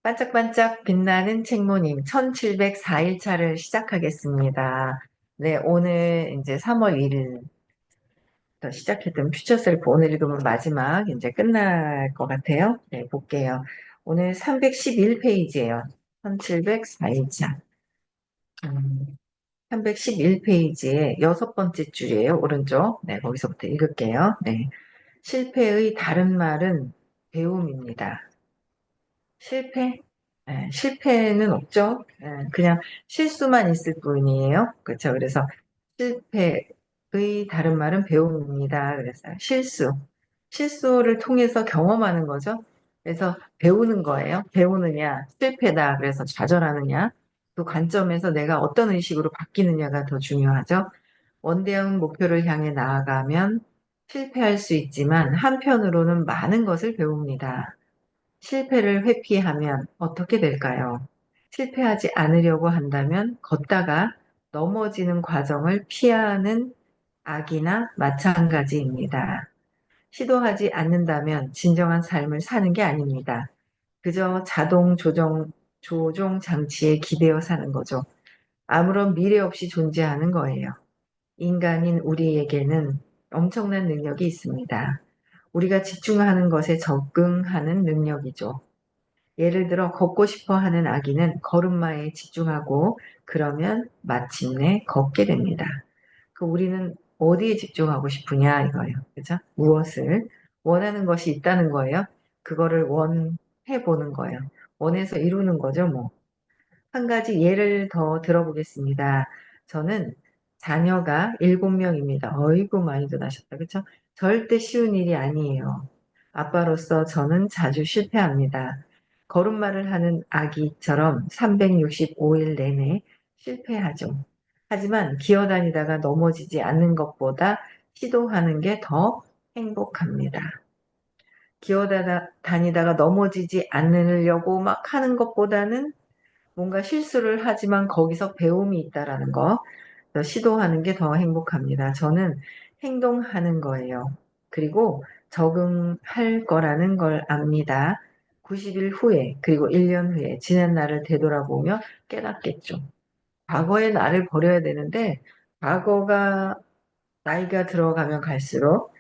반짝반짝 빛나는 책모님 1704일차를 시작하겠습니다. 네, 오늘 이제 3월 1일부터 시작했던 퓨처셀프 오늘 읽으면 마지막 이제 끝날 것 같아요. 네, 볼게요. 오늘 311페이지예요. 1704일차. 311페이지의 여섯 번째 줄이에요. 오른쪽. 네, 거기서부터 읽을게요. 네. 실패의 다른 말은 배움입니다. 실패? 실패는 없죠. 그냥 실수만 있을 뿐이에요. 그렇죠. 그래서 실패의 다른 말은 배움입니다. 그래서 실수를 통해서 경험하는 거죠. 그래서 배우는 거예요. 배우느냐, 실패다. 그래서 좌절하느냐, 그 관점에서 내가 어떤 의식으로 바뀌느냐가 더 중요하죠. 원대한 목표를 향해 나아가면 실패할 수 있지만 한편으로는 많은 것을 배웁니다. 실패를 회피하면 어떻게 될까요? 실패하지 않으려고 한다면 걷다가 넘어지는 과정을 피하는 악이나 마찬가지입니다. 시도하지 않는다면 진정한 삶을 사는 게 아닙니다. 그저 자동 조종 장치에 기대어 사는 거죠. 아무런 미래 없이 존재하는 거예요. 인간인 우리에게는 엄청난 능력이 있습니다. 우리가 집중하는 것에 적응하는 능력이죠. 예를 들어 걷고 싶어 하는 아기는 걸음마에 집중하고 그러면 마침내 걷게 됩니다. 그 우리는 어디에 집중하고 싶으냐 이거예요. 그죠? 무엇을 원하는 것이 있다는 거예요. 그거를 원해 보는 거예요. 원해서 이루는 거죠, 뭐. 한 가지 예를 더 들어보겠습니다. 저는 자녀가 7명입니다. 어이구 많이도 나셨다. 그쵸? 절대 쉬운 일이 아니에요. 아빠로서 저는 자주 실패합니다. 걸음마를 하는 아기처럼 365일 내내 실패하죠. 하지만 기어다니다가 넘어지지 않는 것보다 시도하는 게 더 행복합니다. 기어다니다가 넘어지지 않으려고 막 하는 것보다는 뭔가 실수를 하지만 거기서 배움이 있다라는 거, 시도하는 게 더 행복합니다. 저는 행동하는 거예요. 그리고 적응할 거라는 걸 압니다. 90일 후에, 그리고 1년 후에, 지난 날을 되돌아보며 깨닫겠죠. 과거의 나를 버려야 되는데, 과거가 나이가 들어가면 갈수록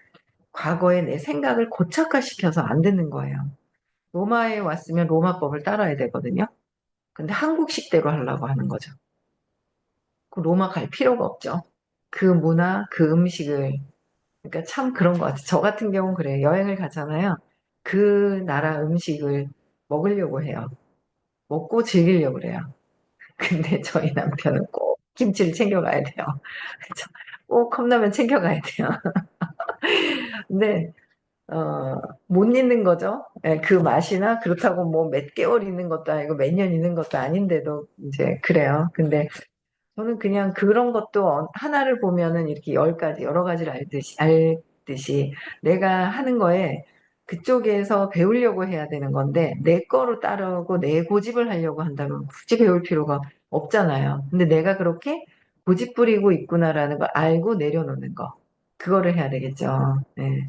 과거의 내 생각을 고착화시켜서 안 되는 거예요. 로마에 왔으면 로마법을 따라야 되거든요. 근데 한국식대로 하려고 하는 거죠. 그 로마 갈 필요가 없죠. 그 문화, 그 음식을. 그러니까 참 그런 것 같아요. 저 같은 경우는 그래요. 여행을 가잖아요. 그 나라 음식을 먹으려고 해요. 먹고 즐기려고 그래요. 근데 저희 남편은 꼭 김치를 챙겨가야 돼요. 그래서 꼭 컵라면 챙겨가야 돼요. 근데 못 잊는 거죠. 예, 그 맛이나 그렇다고 뭐 몇 개월 있는 것도 아니고 몇 년 있는 것도 아닌데도 이제 그래요. 근데 저는 그냥 그런 것도 하나를 보면은 이렇게 10가지, 여러 가지를 알듯이 내가 하는 거에 그쪽에서 배우려고 해야 되는 건데 내 거로 따르고 내 고집을 하려고 한다면 굳이 배울 필요가 없잖아요. 근데 내가 그렇게 고집 부리고 있구나라는 걸 알고 내려놓는 거. 그거를 해야 되겠죠. 네.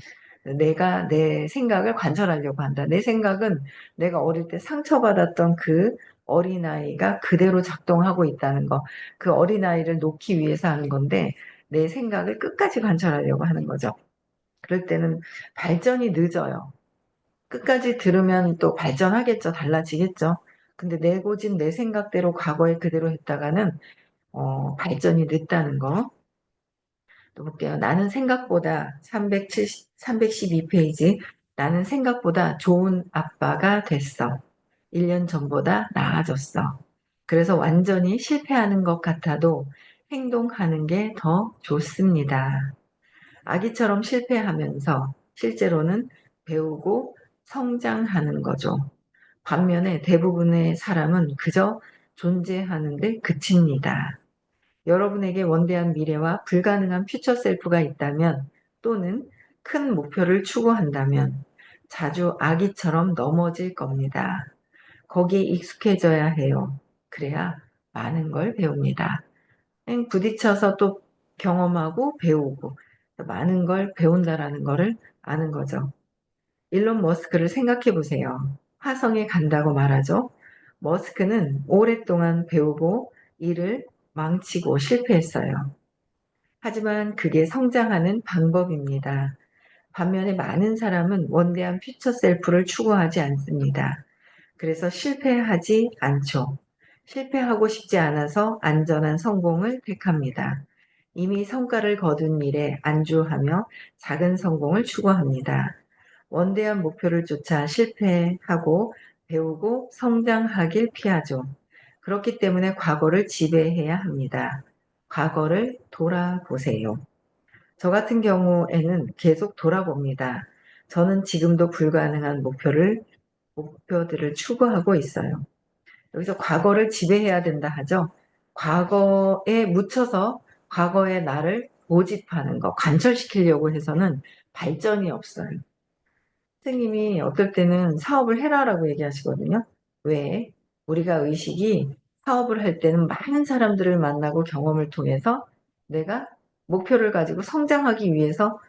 내가 내 생각을 관철하려고 한다. 내 생각은 내가 어릴 때 상처받았던 그 어린아이가 그대로 작동하고 있다는 거. 그 어린아이를 놓기 위해서 하는 건데 내 생각을 끝까지 관철하려고 하는 거죠. 그럴 때는 발전이 늦어요. 끝까지 들으면 또 발전하겠죠. 달라지겠죠. 근데 내 고집, 내 생각대로 과거에 그대로 했다가는 발전이 늦다는 거. 또 볼게요. 나는 생각보다 312페이지. 나는 생각보다 좋은 아빠가 됐어. 1년 전보다 나아졌어. 그래서 완전히 실패하는 것 같아도 행동하는 게 더 좋습니다. 아기처럼 실패하면서 실제로는 배우고 성장하는 거죠. 반면에 대부분의 사람은 그저 존재하는 데 그칩니다. 여러분에게 원대한 미래와 불가능한 퓨처 셀프가 있다면 또는 큰 목표를 추구한다면 자주 아기처럼 넘어질 겁니다. 거기에 익숙해져야 해요. 그래야 많은 걸 배웁니다. 부딪혀서 또 경험하고 배우고 많은 걸 배운다라는 거를 아는 거죠. 일론 머스크를 생각해 보세요. 화성에 간다고 말하죠. 머스크는 오랫동안 배우고 일을 망치고 실패했어요. 하지만 그게 성장하는 방법입니다. 반면에 많은 사람은 원대한 퓨처 셀프를 추구하지 않습니다. 그래서 실패하지 않죠. 실패하고 싶지 않아서 안전한 성공을 택합니다. 이미 성과를 거둔 일에 안주하며 작은 성공을 추구합니다. 원대한 목표를 쫓아 실패하고 배우고 성장하길 피하죠. 그렇기 때문에 과거를 지배해야 합니다. 과거를 돌아보세요. 저 같은 경우에는 계속 돌아봅니다. 저는 지금도 불가능한 목표들을 추구하고 있어요. 여기서 과거를 지배해야 된다 하죠. 과거에 묻혀서 과거의 나를 고집하는 거, 관철시키려고 해서는 발전이 없어요. 선생님이 어떨 때는 사업을 해라라고 얘기하시거든요. 왜? 우리가 의식이 사업을 할 때는 많은 사람들을 만나고 경험을 통해서 내가 목표를 가지고 성장하기 위해서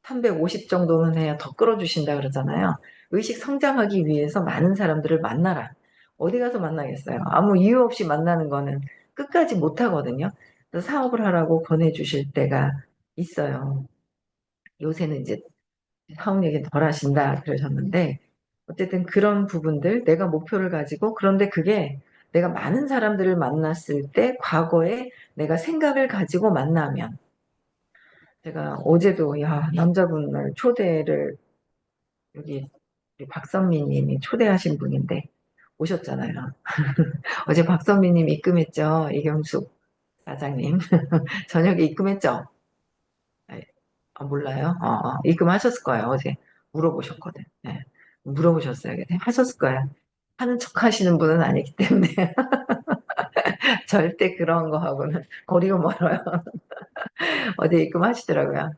350 정도는 해야 더 끌어주신다 그러잖아요. 의식 성장하기 위해서 많은 사람들을 만나라. 어디 가서 만나겠어요? 아무 이유 없이 만나는 거는 끝까지 못 하거든요. 그래서 사업을 하라고 권해주실 때가 있어요. 요새는 이제 사업 얘기 덜 하신다 그러셨는데 어쨌든 그런 부분들 내가 목표를 가지고 그런데 그게 내가 많은 사람들을 만났을 때 과거에 내가 생각을 가지고 만나면 제가 어제도 야 남자분을 초대를 여기 우리 박선미 님이 초대하신 분인데 오셨잖아요. 어제 박선미 님 입금했죠. 이경숙 사장님. 저녁에 입금했죠. 몰라요? 입금하셨을 거예요. 어제 물어보셨거든. 네. 물어보셨어요. 하셨을 거예요. 하는 척 하시는 분은 아니기 때문에 절대 그런 거하고는 거리가 멀어요. 어제 입금하시더라고요.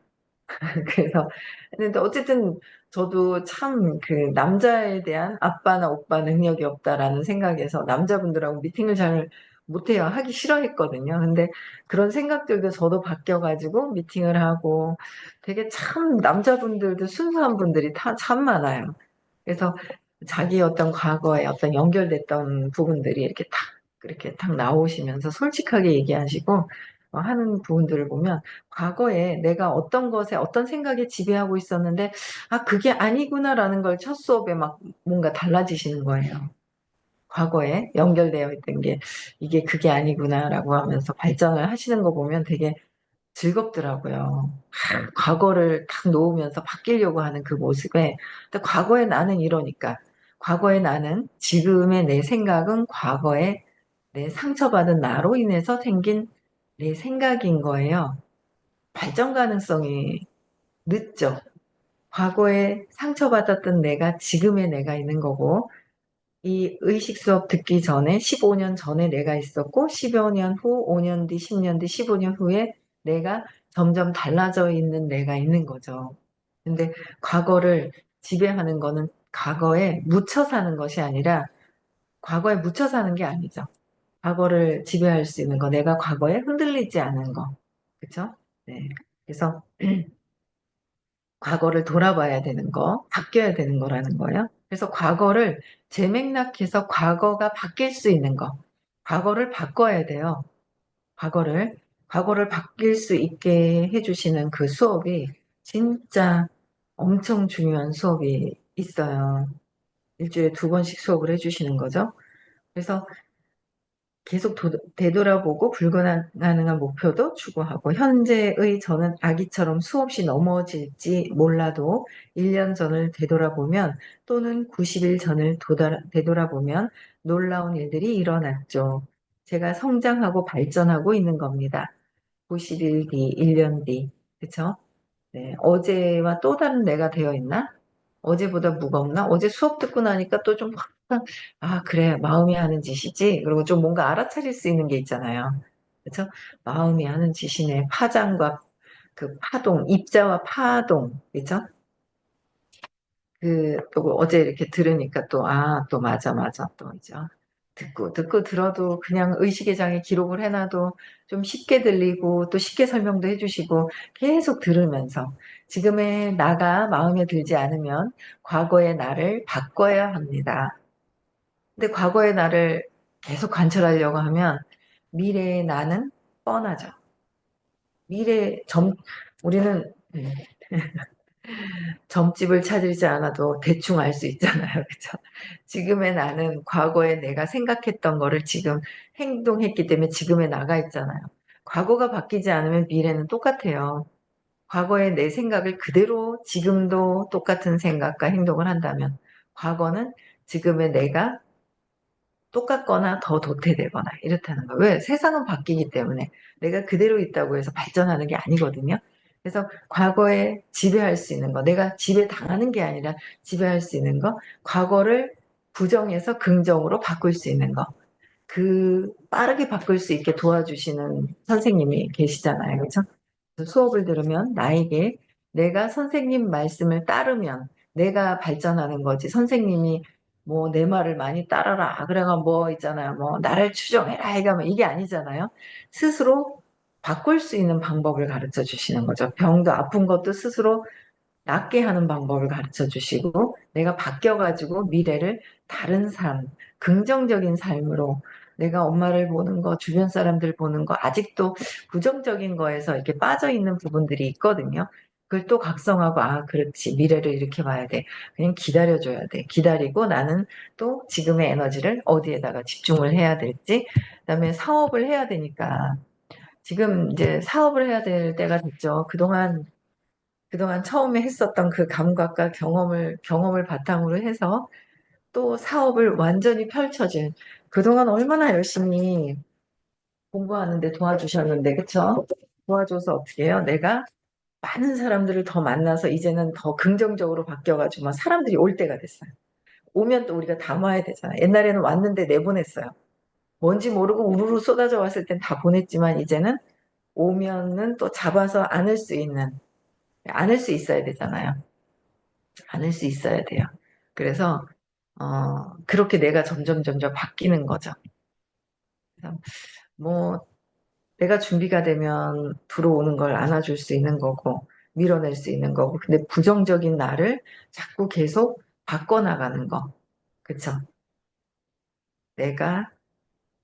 그래서 근데 어쨌든 저도 참 그 남자에 대한 아빠나 오빠 능력이 없다라는 생각에서 남자분들하고 미팅을 잘 못해요. 하기 싫어했거든요. 근데 그런 생각들도 저도 바뀌어가지고 미팅을 하고 되게 참 남자분들도 순수한 분들이 참 많아요. 그래서 자기 어떤 과거에 어떤 연결됐던 부분들이 이렇게 탁 나오시면서 솔직하게 얘기하시고 하는 부분들을 보면 과거에 내가 어떤 것에 어떤 생각에 지배하고 있었는데 그게 아니구나라는 걸 첫 수업에 막 뭔가 달라지시는 거예요. 과거에 연결되어 있던 게 이게 그게 아니구나라고 하면서 발전을 하시는 거 보면 되게 즐겁더라고요. 과거를 탁 놓으면서 바뀌려고 하는 그 모습에 근데 과거의 나는 이러니까 과거의 나는 지금의 내 생각은 과거에 내 상처받은 나로 인해서 생긴 내 생각인 거예요. 발전 가능성이 늦죠. 과거에 상처받았던 내가 지금의 내가 있는 거고 이 의식 수업 듣기 전에 15년 전에 내가 있었고 15년 후, 5년 뒤, 10년 뒤, 15년 후에 내가 점점 달라져 있는 내가 있는 거죠. 근데 과거를 지배하는 거는 과거에 묻혀 사는 것이 아니라 과거에 묻혀 사는 게 아니죠. 과거를 지배할 수 있는 거, 내가 과거에 흔들리지 않은 거. 그쵸? 네. 그래서 과거를 돌아봐야 되는 거, 바뀌어야 되는 거라는 거예요. 그래서 과거를 재맥락해서 과거가 바뀔 수 있는 거, 과거를 바꿔야 돼요. 과거를 바뀔 수 있게 해주시는 그 수업이 진짜 엄청 중요한 수업이 있어요. 일주일에 2번씩 수업을 해주시는 거죠. 그래서 계속 되돌아보고 불가능한 목표도 추구하고 현재의 저는 아기처럼 수없이 넘어질지 몰라도 1년 전을 되돌아보면 또는 90일 전을 되돌아보면 놀라운 일들이 일어났죠. 제가 성장하고 발전하고 있는 겁니다. 90일 뒤, 1년 뒤, 그쵸? 네, 어제와 또 다른 내가 되어 있나? 어제보다 무겁나? 어제 수업 듣고 나니까 또 좀 그래, 마음이 하는 짓이지. 그리고 좀 뭔가 알아차릴 수 있는 게 있잖아요. 그렇죠? 마음이 하는 짓이네. 파장과 그 파동, 입자와 파동, 그렇죠? 또 어제 이렇게 들으니까 또 맞아, 또 이죠. 듣고 들어도 그냥 의식의 장에 기록을 해놔도 좀 쉽게 들리고 또 쉽게 설명도 해주시고 계속 들으면서 지금의 나가 마음에 들지 않으면 과거의 나를 바꿔야 합니다. 근데 과거의 나를 계속 관찰하려고 하면 미래의 나는 뻔하죠. 미래 우리는 점집을 찾지 않아도 대충 알 수 있잖아요. 그죠? 지금의 나는 과거에 내가 생각했던 거를 지금 행동했기 때문에 지금의 나가 있잖아요. 과거가 바뀌지 않으면 미래는 똑같아요. 과거의 내 생각을 그대로 지금도 똑같은 생각과 행동을 한다면 과거는 지금의 내가 똑같거나 더 도태되거나 이렇다는 거예요. 왜? 세상은 바뀌기 때문에 내가 그대로 있다고 해서 발전하는 게 아니거든요. 그래서 과거에 지배할 수 있는 거, 내가 지배당하는 게 아니라 지배할 수 있는 거, 과거를 부정해서 긍정으로 바꿀 수 있는 거, 빠르게 바꿀 수 있게 도와주시는 선생님이 계시잖아요. 그렇죠? 수업을 들으면 나에게 내가 선생님 말씀을 따르면 내가 발전하는 거지. 선생님이 뭐 내 말을 많이 따라라. 그래가 뭐 있잖아요. 뭐 나를 추종해라. 이가 뭐 이게 아니잖아요. 스스로 바꿀 수 있는 방법을 가르쳐 주시는 거죠. 병도 아픈 것도 스스로 낫게 하는 방법을 가르쳐 주시고 내가 바뀌어가지고 미래를 다른 삶, 긍정적인 삶으로 내가 엄마를 보는 거, 주변 사람들 보는 거 아직도 부정적인 거에서 이렇게 빠져 있는 부분들이 있거든요. 그걸 또 각성하고 아 그렇지 미래를 이렇게 봐야 돼. 그냥 기다려줘야 돼. 기다리고 나는 또 지금의 에너지를 어디에다가 집중을 해야 될지 그다음에 사업을 해야 되니까 지금 이제 사업을 해야 될 때가 됐죠. 그동안 처음에 했었던 그 감각과 경험을 바탕으로 해서 또 사업을 완전히 펼쳐진, 그동안 얼마나 열심히 공부하는데 도와주셨는데, 그쵸? 도와줘서 어떻게 해요? 내가 많은 사람들을 더 만나서 이제는 더 긍정적으로 바뀌어가지고 막 사람들이 올 때가 됐어요. 오면 또 우리가 담아야 되잖아요. 옛날에는 왔는데 내보냈어요. 뭔지 모르고 우르르 쏟아져 왔을 땐 다 보냈지만 이제는 오면은 또 잡아서 안을 수 있어야 되잖아요. 안을 수 있어야 돼요. 그래서 그렇게 내가 점점 바뀌는 거죠. 그래서 뭐 내가 준비가 되면 들어오는 걸 안아줄 수 있는 거고 밀어낼 수 있는 거고 근데 부정적인 나를 자꾸 계속 바꿔나가는 거. 그쵸? 내가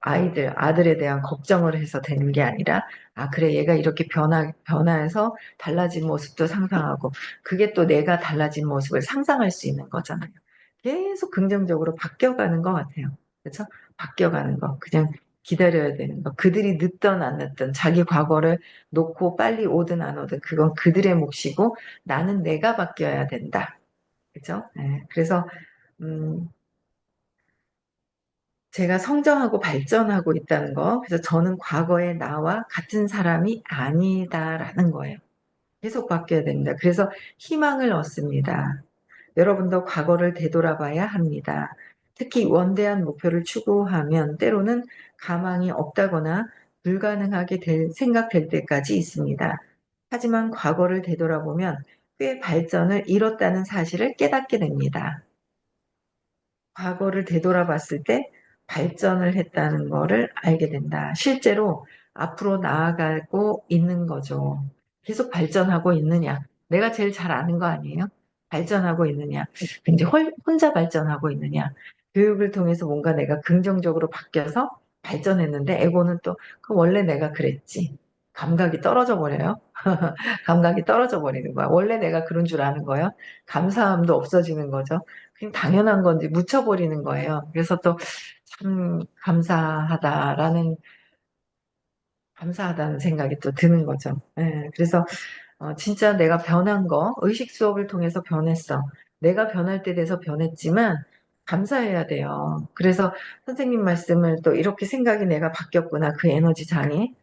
아들에 대한 걱정을 해서 되는 게 아니라, 아, 그래, 얘가 이렇게 변화해서 달라진 모습도 상상하고, 그게 또 내가 달라진 모습을 상상할 수 있는 거잖아요. 계속 긍정적으로 바뀌어가는 것 같아요. 그렇죠? 바뀌어가는 거. 그냥 기다려야 되는 거. 그들이 늦든 안 늦든 자기 과거를 놓고 빨리 오든 안 오든 그건 그들의 몫이고 나는 내가 바뀌어야 된다. 그렇죠? 네. 그래서 음, 제가 성장하고 발전하고 있다는 거. 그래서 저는 과거의 나와 같은 사람이 아니다라는 거예요. 계속 바뀌어야 됩니다. 그래서 희망을 얻습니다. 여러분도 과거를 되돌아봐야 합니다. 특히 원대한 목표를 추구하면 때로는 가망이 없다거나 불가능하게 생각될 때까지 있습니다. 하지만 과거를 되돌아보면 꽤 발전을 이뤘다는 사실을 깨닫게 됩니다. 과거를 되돌아봤을 때 발전을 했다는 거를 알게 된다. 실제로 앞으로 나아가고 있는 거죠. 계속 발전하고 있느냐. 내가 제일 잘 아는 거 아니에요? 발전하고 있느냐. 이제 혼자 발전하고 있느냐. 교육을 통해서 뭔가 내가 긍정적으로 바뀌어서 발전했는데 에고는 또 그 원래 내가 그랬지. 감각이 떨어져 버려요. 감각이 떨어져 버리는 거야. 원래 내가 그런 줄 아는 거예요. 감사함도 없어지는 거죠. 그냥 당연한 건지 묻혀버리는 거예요. 그래서 또 참 감사하다는 생각이 또 드는 거죠. 예, 그래서 진짜 내가 변한 거, 의식 수업을 통해서 변했어. 내가 변할 때 돼서 변했지만 감사해야 돼요. 그래서 선생님 말씀을 또 이렇게 생각이 내가 바뀌었구나. 그 에너지 장이.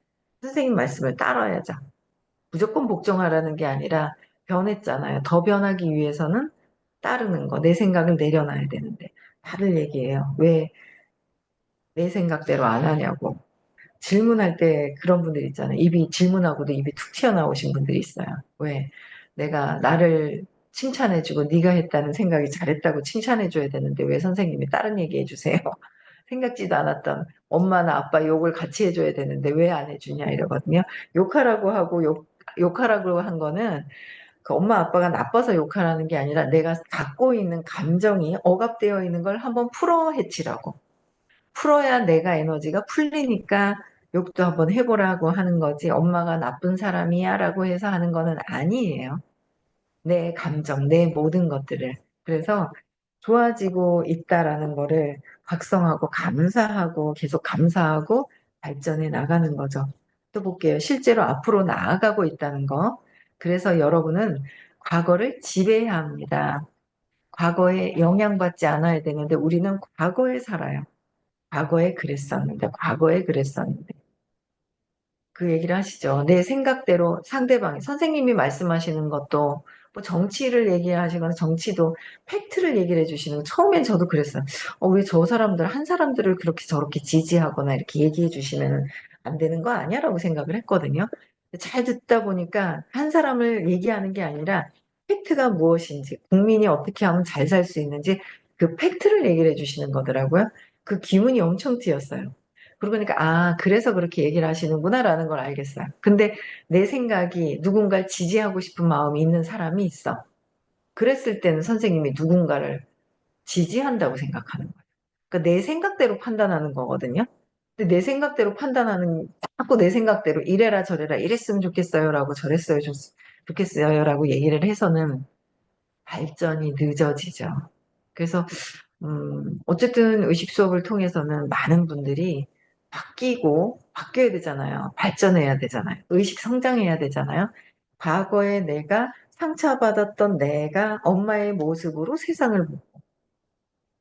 선생님 말씀을 따라야죠. 무조건 복종하라는 게 아니라 변했잖아요. 더 변하기 위해서는 따르는 거, 내 생각을 내려놔야 되는데 다들 얘기해요. 왜 내 생각대로 안 하냐고. 질문할 때 그런 분들 있잖아요. 질문하고도 입이 툭 튀어나오신 분들이 있어요. 왜? 내가 나를 칭찬해주고 네가 했다는 생각이 잘했다고 칭찬해줘야 되는데 왜 선생님이 다른 얘기 해주세요? 생각지도 않았던 엄마나 아빠 욕을 같이 해줘야 되는데 왜 안 해주냐 이러거든요. 욕하라고 하고 욕하라고 한 거는 그 엄마 아빠가 나빠서 욕하라는 게 아니라 내가 갖고 있는 감정이 억압되어 있는 걸 한번 풀어 헤치라고. 풀어야 내가 에너지가 풀리니까 욕도 한번 해보라고 하는 거지. 엄마가 나쁜 사람이야 라고 해서 하는 거는 아니에요. 내 감정, 내 모든 것들을. 그래서 좋아지고 있다라는 거를 각성하고 감사하고 계속 감사하고 발전해 나가는 거죠. 또 볼게요. 실제로 앞으로 나아가고 있다는 거. 그래서 여러분은 과거를 지배해야 합니다. 과거에 영향받지 않아야 되는데 우리는 과거에 살아요. 과거에 그랬었는데, 과거에 그랬었는데. 그 얘기를 하시죠. 내 생각대로 상대방이, 선생님이 말씀하시는 것도, 뭐 정치를 얘기하시거나 정치도 팩트를 얘기를 해주시는 거, 처음엔 저도 그랬어요. 왜 저 사람들, 한 사람들을 그렇게 저렇게 지지하거나 이렇게 얘기해 주시면 안 되는 거 아니야? 라고 생각을 했거든요. 잘 듣다 보니까 한 사람을 얘기하는 게 아니라 팩트가 무엇인지, 국민이 어떻게 하면 잘 살 수 있는지 그 팩트를 얘기를 해주시는 거더라고요. 그 기분이 엄청 튀었어요. 그러고 보니까, 그래서 그렇게 얘기를 하시는구나라는 걸 알겠어요. 근데 내 생각이 누군가를 지지하고 싶은 마음이 있는 사람이 있어. 그랬을 때는 선생님이 누군가를 지지한다고 생각하는 거예요. 그러니까 내 생각대로 판단하는 거거든요. 근데 내 생각대로 판단하는, 자꾸 내 생각대로 이래라 저래라 이랬으면 좋겠어요라고 저랬어요 좋겠어요라고 얘기를 해서는 발전이 늦어지죠. 그래서 어쨌든 의식 수업을 통해서는 많은 분들이 바뀌어야 되잖아요. 발전해야 되잖아요. 의식 성장해야 되잖아요. 과거에 내가 상처받았던 내가 엄마의 모습으로 세상을 보고,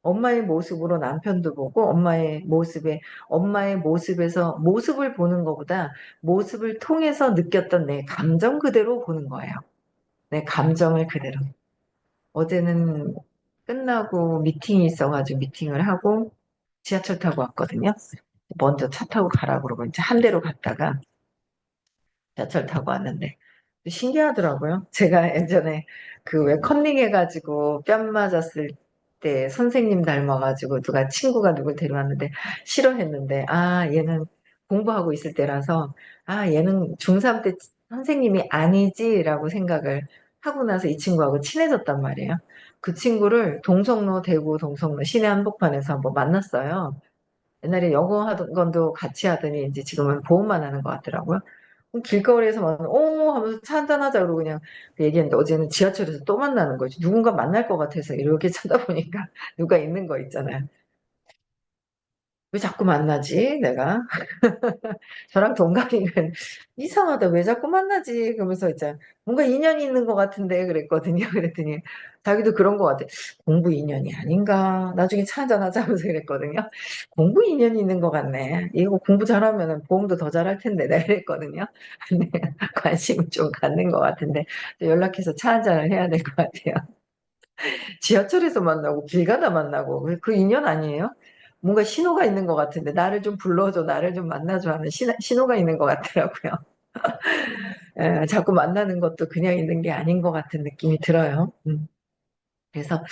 엄마의 모습으로 남편도 보고, 엄마의 모습에서 모습을 보는 것보다 모습을 통해서 느꼈던 내 감정 그대로 보는 거예요. 내 감정을 그대로. 어제는 끝나고 미팅이 있어가지고 미팅을 하고 지하철 타고 왔거든요. 먼저 차 타고 가라 그러고 이제 한 대로 갔다가 지하철 타고 왔는데 신기하더라고요. 제가 예전에 그 왜 컨닝 해가지고 뺨 맞았을 때 선생님 닮아가지고 누가 친구가 누굴 데려왔는데 싫어했는데 얘는 공부하고 있을 때라서 얘는 중3 때 선생님이 아니지라고 생각을 하고 나서 이 친구하고 친해졌단 말이에요. 그 친구를 동성로 대구 동성로 시내 한복판에서 한번 만났어요. 옛날에 영어 하던 건도 같이 하더니 이제 지금은 보험만 하는 것 같더라고요. 그럼 길거리에서 하면서 차 한잔하자 그러고 그냥 얘기했는데 어제는 지하철에서 또 만나는 거지. 누군가 만날 것 같아서 이렇게 쳐다보니까 누가 있는 거 있잖아요. 왜 자꾸 만나지, 내가? 저랑 동갑이면 이상하다. 왜 자꾸 만나지? 그러면서 이제 뭔가 인연이 있는 것 같은데 그랬거든요. 그랬더니 자기도 그런 것 같아. 공부 인연이 아닌가? 나중에 차 한잔 하자 면서 그랬거든요. 공부 인연이 있는 것 같네. 이거 공부 잘하면 보험도 더 잘할 텐데 내가 그랬거든요. 근데 관심을 좀 갖는 것 같은데 연락해서 차 한잔을 해야 될 것 같아요. 지하철에서 만나고 길 가다 만나고 그 인연 아니에요? 뭔가 신호가 있는 것 같은데 나를 좀 불러줘, 나를 좀 만나줘 하는 신호가 있는 것 같더라고요. 자꾸 만나는 것도 그냥 있는 게 아닌 것 같은 느낌이 들어요. 그래서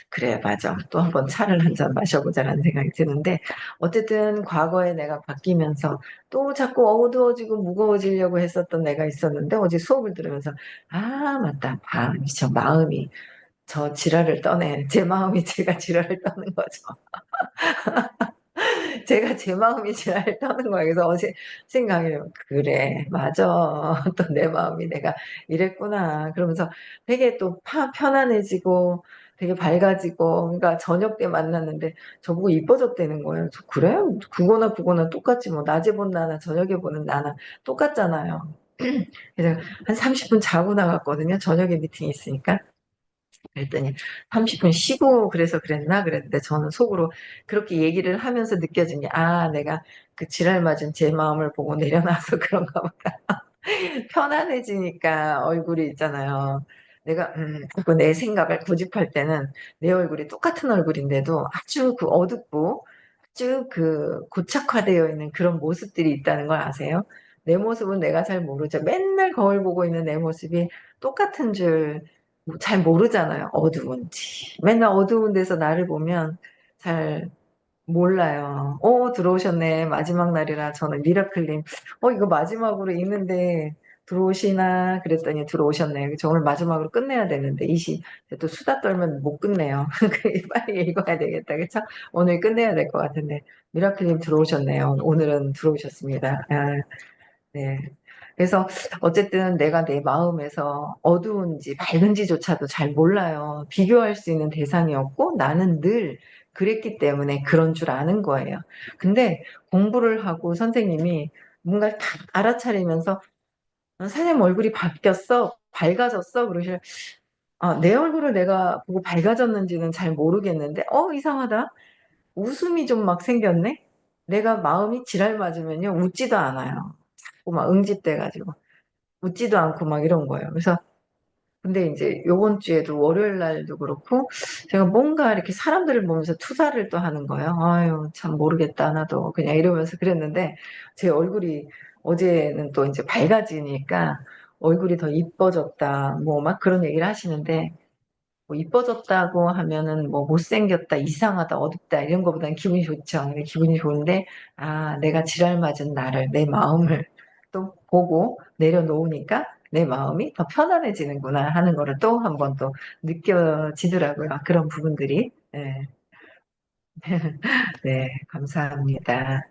그래 맞아 또 한번 차를 한 잔 마셔보자라는 생각이 드는데 어쨌든 과거에 내가 바뀌면서 또 자꾸 어두워지고 무거워지려고 했었던 내가 있었는데 어제 수업을 들으면서 맞다 저 마음이 저 지랄을 떠내 제 마음이 제가 지랄을 떠는 거죠. 제가 제 마음이 지랄을 떠는 거예요. 그래서 어제 생각해요. 그래, 맞아. 또 내 마음이 내가 이랬구나. 그러면서 되게 또 편안해지고 되게 밝아지고, 그러니까 저녁 때 만났는데 저보고 이뻐졌다는 거예요. 그래? 그거나 똑같지 뭐. 낮에 본 나나 저녁에 보는 나나 똑같잖아요. 그래서 한 30분 자고 나갔거든요. 저녁에 미팅이 있으니까. 그랬더니 30분 쉬고 그래서 그랬나 그랬는데 저는 속으로 그렇게 얘기를 하면서 느껴진 게 내가 그 지랄 맞은 제 마음을 보고 내려놔서 그런가 보다. 편안해지니까 얼굴이 있잖아요. 내가 자꾸 내 생각을 고집할 때는 내 얼굴이 똑같은 얼굴인데도 아주 그 어둡고 아주 그 고착화되어 있는 그런 모습들이 있다는 걸 아세요? 내 모습은 내가 잘 모르죠. 맨날 거울 보고 있는 내 모습이 똑같은 줄 잘 모르잖아요. 어두운지. 맨날 어두운 데서 나를 보면 잘 몰라요. 들어오셨네. 마지막 날이라 저는 미라클님. 이거 마지막으로 읽는데 들어오시나 그랬더니 들어오셨네요. 저 오늘 마지막으로 끝내야 되는데 또 수다 떨면 못 끝내요. 빨리 읽어야 되겠다. 그쵸? 오늘 끝내야 될 것 같은데 미라클님 들어오셨네요. 오늘은 들어오셨습니다. 아, 네. 그래서 어쨌든 내가 내 마음에서 어두운지 밝은지조차도 잘 몰라요. 비교할 수 있는 대상이 없고 나는 늘 그랬기 때문에 그런 줄 아는 거예요. 근데 공부를 하고 선생님이 뭔가 다 알아차리면서 선생님 얼굴이 바뀌었어? 밝아졌어? 그러실, 내 얼굴을 내가 보고 밝아졌는지는 잘 모르겠는데, 이상하다. 웃음이 좀 막 생겼네? 내가 마음이 지랄 맞으면요, 웃지도 않아요. 자꾸 막 응집돼가지고. 웃지도 않고 막 이런 거예요. 그래서, 근데 이제 요번 주에도 월요일 날도 그렇고, 제가 뭔가 이렇게 사람들을 보면서 투사를 또 하는 거예요. 아유, 참 모르겠다, 나도. 그냥 이러면서 그랬는데, 제 얼굴이 어제는 또 이제 밝아지니까 얼굴이 더 이뻐졌다, 뭐 막 그런 얘기를 하시는데, 뭐 이뻐졌다고 하면은 뭐 못생겼다, 이상하다, 어둡다 이런 거보다는 기분이 좋죠. 근데 기분이 좋은데 내가 지랄 맞은 나를 내 마음을 또 보고 내려놓으니까 내 마음이 더 편안해지는구나 하는 거를 또 한 번 또 느껴지더라고요. 그런 부분들이. 네, 네, 감사합니다.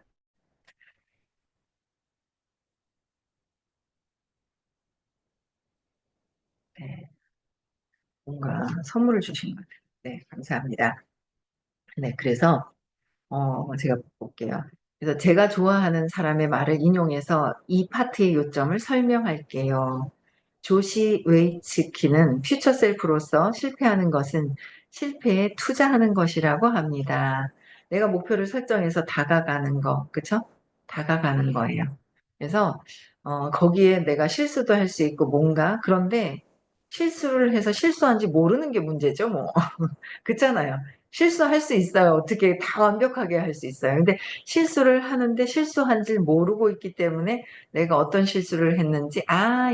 네, 뭔가 선물을 주신 것 같아요. 네, 감사합니다. 네, 그래서 제가 볼게요. 그래서 제가 좋아하는 사람의 말을 인용해서 이 파트의 요점을 설명할게요. 조시 웨이츠키는 퓨처 셀프로서 실패하는 것은 실패에 투자하는 것이라고 합니다. 내가 목표를 설정해서 다가가는 거, 그쵸? 다가가는 거예요. 그래서 거기에 내가 실수도 할 수 있고 뭔가 그런데 실수를 해서 실수한지 모르는 게 문제죠, 뭐. 그렇잖아요. 실수할 수 있어요. 어떻게 다 완벽하게 할 수 있어요. 근데 실수를 하는데 실수한 줄 모르고 있기 때문에 내가 어떤 실수를 했는지,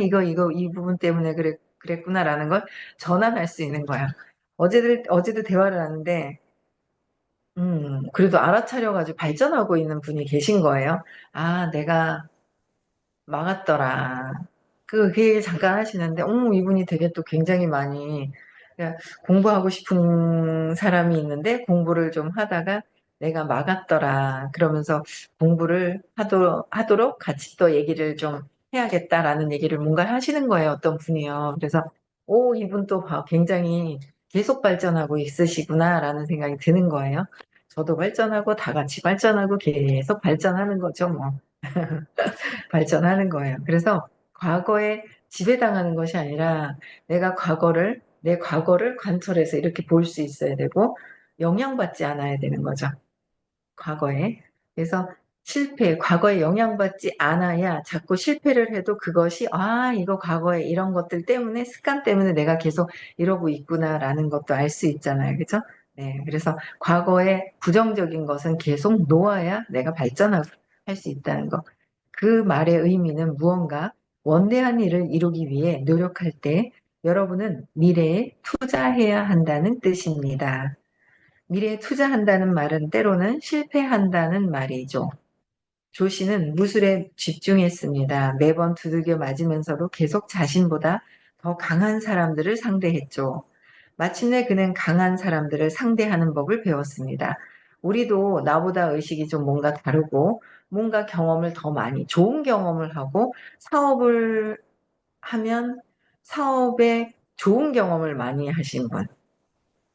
이거, 이 부분 때문에 그랬구나라는 걸 전환할 수 있는 거야. 어제도 대화를 하는데, 그래도 알아차려가지고 발전하고 있는 분이 계신 거예요. 내가 막았더라. 그 얘기를 잠깐 하시는데, 이분이 되게 또 굉장히 많이, 그러니까 공부하고 싶은 사람이 있는데, 공부를 좀 하다가 내가 막았더라. 그러면서 공부를 하도록 같이 또 얘기를 좀 해야겠다라는 얘기를 뭔가 하시는 거예요. 어떤 분이요. 그래서, 이분 또 굉장히 계속 발전하고 있으시구나라는 생각이 드는 거예요. 저도 발전하고 다 같이 발전하고 계속 발전하는 거죠, 뭐. 발전하는 거예요. 그래서 과거에 지배당하는 것이 아니라 내 과거를 관철해서 이렇게 볼 수 있어야 되고 영향받지 않아야 되는 거죠. 과거에. 그래서 과거에 영향받지 않아야 자꾸 실패를 해도 그것이, 이거 과거에 이런 것들 때문에, 습관 때문에 내가 계속 이러고 있구나라는 것도 알 수 있잖아요. 그죠? 네. 그래서 과거에 부정적인 것은 계속 놓아야 내가 발전할 수 있다는 거. 그 말의 의미는 무언가 원대한 일을 이루기 위해 노력할 때 여러분은 미래에 투자해야 한다는 뜻입니다. 미래에 투자한다는 말은 때로는 실패한다는 말이죠. 조 씨는 무술에 집중했습니다. 매번 두들겨 맞으면서도 계속 자신보다 더 강한 사람들을 상대했죠. 마침내 그는 강한 사람들을 상대하는 법을 배웠습니다. 우리도 나보다 의식이 좀 뭔가 다르고 뭔가 경험을 더 많이, 좋은 경험을 하고 사업을 하면 사업에 좋은 경험을 많이 하신 분,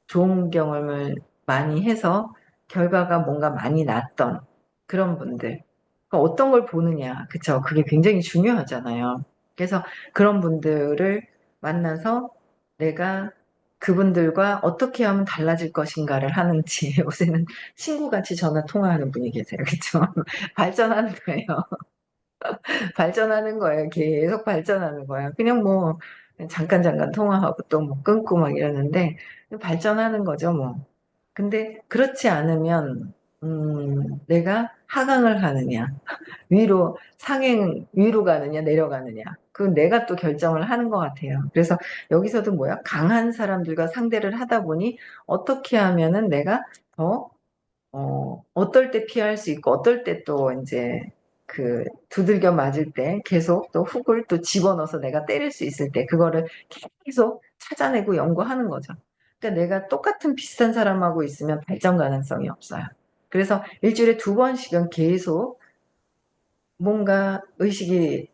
좋은 경험을 많이 해서 결과가 뭔가 많이 났던 그런 분들. 그러니까 어떤 걸 보느냐. 그쵸. 그게 굉장히 중요하잖아요. 그래서 그런 분들을 만나서 내가 그분들과 어떻게 하면 달라질 것인가를 하는지 요새는 친구같이 전화 통화하는 분이 계세요. 그쵸. 발전하는 거예요. 발전하는 거예요. 계속 발전하는 거예요. 그냥 뭐 잠깐 통화하고 또 뭐 끊고 막 이러는데 발전하는 거죠, 뭐. 근데 그렇지 않으면 내가 하강을 하느냐, 위로 가느냐, 내려가느냐. 그건 내가 또 결정을 하는 것 같아요. 그래서 여기서도 뭐야? 강한 사람들과 상대를 하다 보니 어떻게 하면은 내가 더 어떨 때 피할 수 있고, 어떨 때 또 이제 그 두들겨 맞을 때 계속 또 훅을 또 집어넣어서 내가 때릴 수 있을 때 그거를 계속 찾아내고 연구하는 거죠. 그러니까 내가 똑같은 비슷한 사람하고 있으면 발전 가능성이 없어요. 그래서 일주일에 2번씩은 계속 뭔가 의식이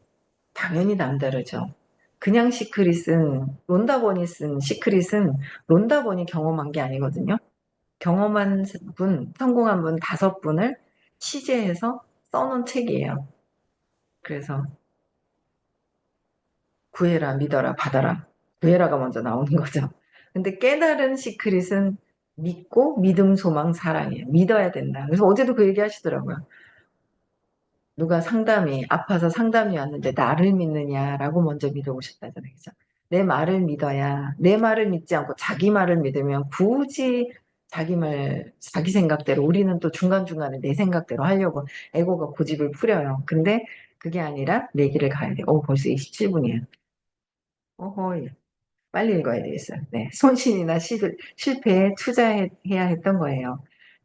당연히 남다르죠. 그냥 시크릿은 론다본이 쓴 시크릿은 론다본이 경험한 게 아니거든요. 경험한 분, 성공한 분 5분을 취재해서 써놓은 책이에요. 그래서 구해라, 믿어라, 받아라. 구해라가 먼저 나오는 거죠. 근데 깨달은 시크릿은 믿고 믿음, 소망, 사랑이에요. 믿어야 된다. 그래서 어제도 그 얘기 하시더라고요. 누가 상담이 아파서 상담이 왔는데 나를 믿느냐라고 먼저 믿어보셨다잖아요. 그죠? 내 말을 믿어야 내 말을 믿지 않고 자기 말을 믿으면 굳이 자기 말, 자기 생각대로 우리는 또 중간중간에 내 생각대로 하려고 에고가 고집을 부려요. 근데 그게 아니라 내 길을 가야 돼. 벌써 27분이에요. 어허, 빨리 읽어야 되겠어요. 네. 손실이나 실패에 투자해야 했던 거예요.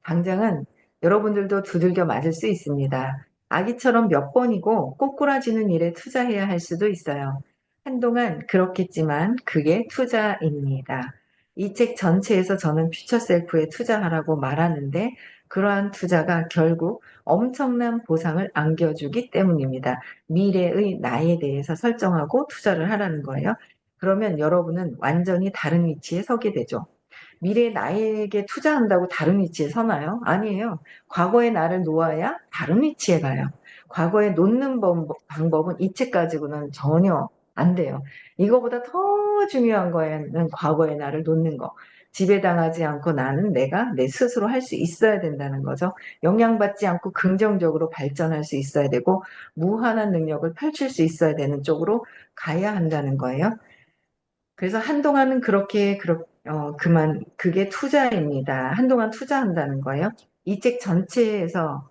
당장은 여러분들도 두들겨 맞을 수 있습니다. 아기처럼 몇 번이고 꼬꾸라지는 일에 투자해야 할 수도 있어요. 한동안 그렇겠지만 그게 투자입니다. 이 책 전체에서 저는 퓨처 셀프에 투자하라고 말하는데 그러한 투자가 결국 엄청난 보상을 안겨주기 때문입니다. 미래의 나에 대해서 설정하고 투자를 하라는 거예요. 그러면 여러분은 완전히 다른 위치에 서게 되죠. 미래의 나에게 투자한다고 다른 위치에 서나요? 아니에요. 과거의 나를 놓아야 다른 위치에 가요. 과거에 놓는 방법은 이 책 가지고는 전혀 안 돼요. 이거보다 더 중요한 거에는 과거의 나를 놓는 거. 지배당하지 않고 나는 내가 내 스스로 할 수 있어야 된다는 거죠. 영향받지 않고 긍정적으로 발전할 수 있어야 되고 무한한 능력을 펼칠 수 있어야 되는 쪽으로 가야 한다는 거예요. 그래서 한동안은 그게 투자입니다. 한동안 투자한다는 거예요. 이 책 전체에서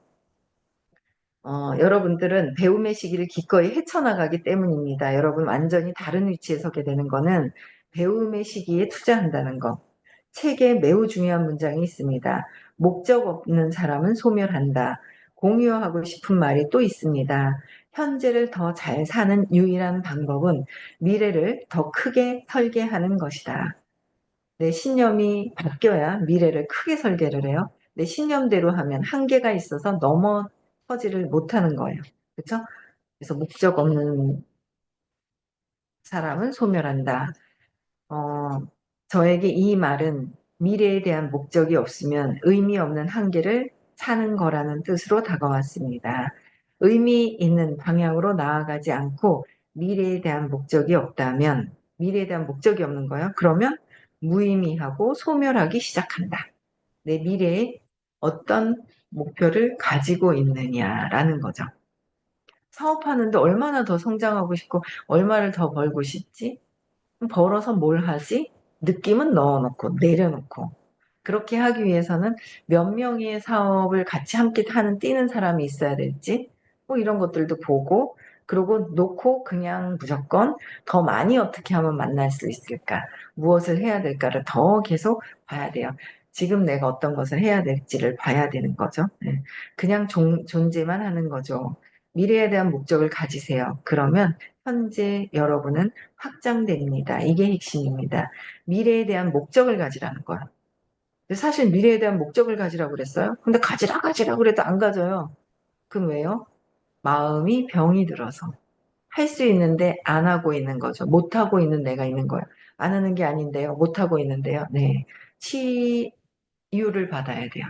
여러분들은 배움의 시기를 기꺼이 헤쳐나가기 때문입니다. 여러분 완전히 다른 위치에 서게 되는 거는 배움의 시기에 투자한다는 거. 책에 매우 중요한 문장이 있습니다. 목적 없는 사람은 소멸한다. 공유하고 싶은 말이 또 있습니다. 현재를 더 잘 사는 유일한 방법은 미래를 더 크게 설계하는 것이다. 내 신념이 바뀌어야 미래를 크게 설계를 해요. 내 신념대로 하면 한계가 있어서 넘어서지를 못하는 거예요. 그렇죠? 그래서 목적 없는 사람은 소멸한다. 어, 저에게 이 말은 미래에 대한 목적이 없으면 의미 없는 한계를 사는 거라는 뜻으로 다가왔습니다. 의미 있는 방향으로 나아가지 않고 미래에 대한 목적이 없는 거예요. 그러면 무의미하고 소멸하기 시작한다. 내 미래에 어떤 목표를 가지고 있느냐라는 거죠. 사업하는데 얼마나 더 성장하고 싶고 얼마를 더 벌고 싶지? 벌어서 뭘 하지? 느낌은 넣어놓고 내려놓고 그렇게 하기 위해서는 몇 명의 사업을 같이 함께 하는 뛰는 사람이 있어야 될지 뭐 이런 것들도 보고 그리고 놓고 그냥 무조건 더 많이 어떻게 하면 만날 수 있을까 무엇을 해야 될까를 더 계속 봐야 돼요. 지금 내가 어떤 것을 해야 될지를 봐야 되는 거죠. 네. 그냥 존재만 하는 거죠. 미래에 대한 목적을 가지세요. 그러면 현재 여러분은 확장됩니다. 이게 핵심입니다. 미래에 대한 목적을 가지라는 거야. 사실 미래에 대한 목적을 가지라고 그랬어요. 근데 가지라 그래도 안 가져요. 그럼 왜요? 마음이 병이 들어서. 할 수 있는데 안 하고 있는 거죠. 못 하고 있는 내가 있는 거예요. 안 하는 게 아닌데요. 못 하고 있는데요. 네. 치유를 받아야 돼요.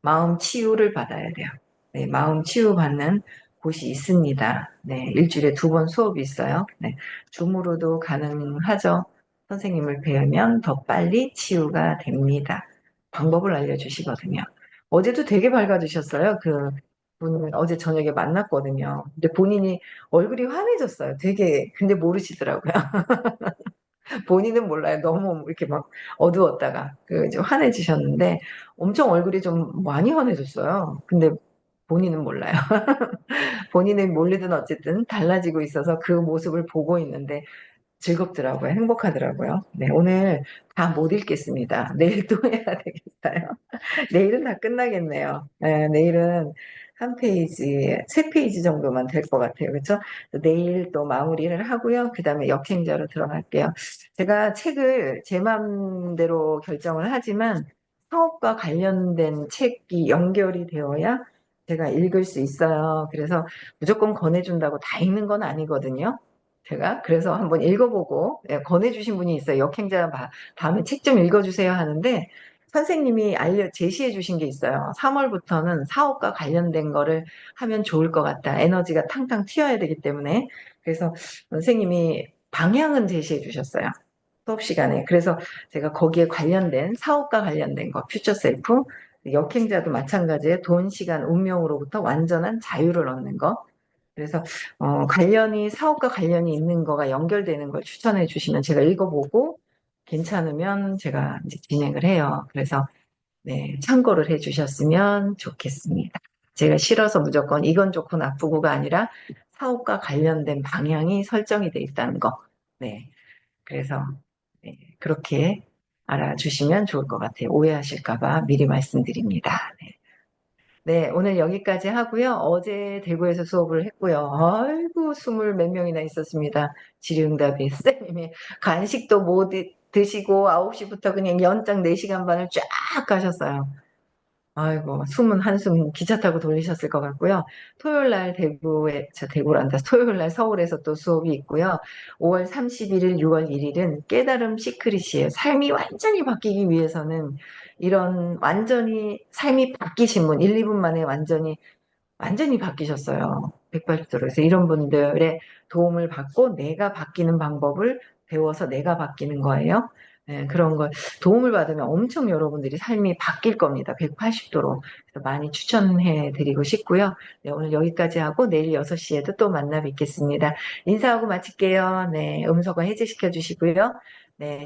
마음 치유를 받아야 돼요. 네, 마음 치유받는 곳이 있습니다. 네, 일주일에 2번 수업이 있어요. 네, 줌으로도 가능하죠. 선생님을 뵈면 더 빨리 치유가 됩니다. 방법을 알려주시거든요. 어제도 되게 밝아지셨어요. 그 분을 어제 저녁에 만났거든요. 근데 본인이 얼굴이 환해졌어요. 되게, 근데 모르시더라고요. 본인은 몰라요. 너무 이렇게 막 어두웠다가 그 이제 환해지셨는데 엄청 얼굴이 좀 많이 환해졌어요. 근데 본인은 몰라요. 본인은 몰리든 어쨌든 달라지고 있어서 그 모습을 보고 있는데 즐겁더라고요. 행복하더라고요. 네, 오늘 다 못 읽겠습니다. 내일 또 해야 되겠어요. 내일은 다 끝나겠네요. 네, 내일은 한 페이지, 세 페이지 정도만 될 것 같아요. 그렇죠? 내일 또 마무리를 하고요. 그 다음에 역행자로 들어갈게요. 제가 책을 제 마음대로 결정을 하지만 사업과 관련된 책이 연결이 되어야 제가 읽을 수 있어요. 그래서 무조건 권해준다고 다 읽는 건 아니거든요. 제가 그래서 한번 읽어보고 예, 권해주신 분이 있어요. 역행자 다음에 책 좀 읽어주세요 하는데 선생님이 제시해 주신 게 있어요. 3월부터는 사업과 관련된 거를 하면 좋을 것 같다. 에너지가 탕탕 튀어야 되기 때문에. 그래서 선생님이 방향은 제시해 주셨어요. 수업 시간에. 그래서 제가 거기에 관련된 사업과 관련된 거, 퓨처 셀프, 역행자도 마찬가지에 돈, 시간, 운명으로부터 완전한 자유를 얻는 거. 그래서 사업과 관련이 있는 거가 연결되는 걸 추천해 주시면 제가 읽어보고 괜찮으면 제가 이제 진행을 해요. 그래서 네, 참고를 해 주셨으면 좋겠습니다. 제가 싫어서 무조건 이건 좋고 나쁘고가 아니라 사업과 관련된 방향이 설정이 돼 있다는 거. 네, 그래서 네, 그렇게 알아주시면 좋을 것 같아요. 오해하실까봐 미리 말씀드립니다. 네. 네, 오늘 여기까지 하고요. 어제 대구에서 수업을 했고요. 아이고, 20 몇 명이나 있었습니다. 질의응답이. 선생님이 간식도 못 드시고 9시부터 그냥 연장 4시간 반을 쫙 가셨어요. 아이고, 숨은 한숨 기차 타고 돌리셨을 것 같고요. 토요일 날 대구란다. 토요일 날 서울에서 또 수업이 있고요. 5월 31일, 6월 1일은 깨달음 시크릿이에요. 삶이 완전히 바뀌기 위해서는 이런 완전히 삶이 바뀌신 분, 1, 2분 만에 완전히 바뀌셨어요. 180도로. 그래서 이런 분들의 도움을 받고 내가 바뀌는 방법을 배워서 내가 바뀌는 거예요. 네, 그런 걸 도움을 받으면 엄청 여러분들이 삶이 바뀔 겁니다. 180도로. 그래서 많이 추천해 드리고 싶고요. 네, 오늘 여기까지 하고 내일 6시에도 또 만나 뵙겠습니다. 인사하고 마칠게요. 네, 음소거 해제시켜 주시고요. 네.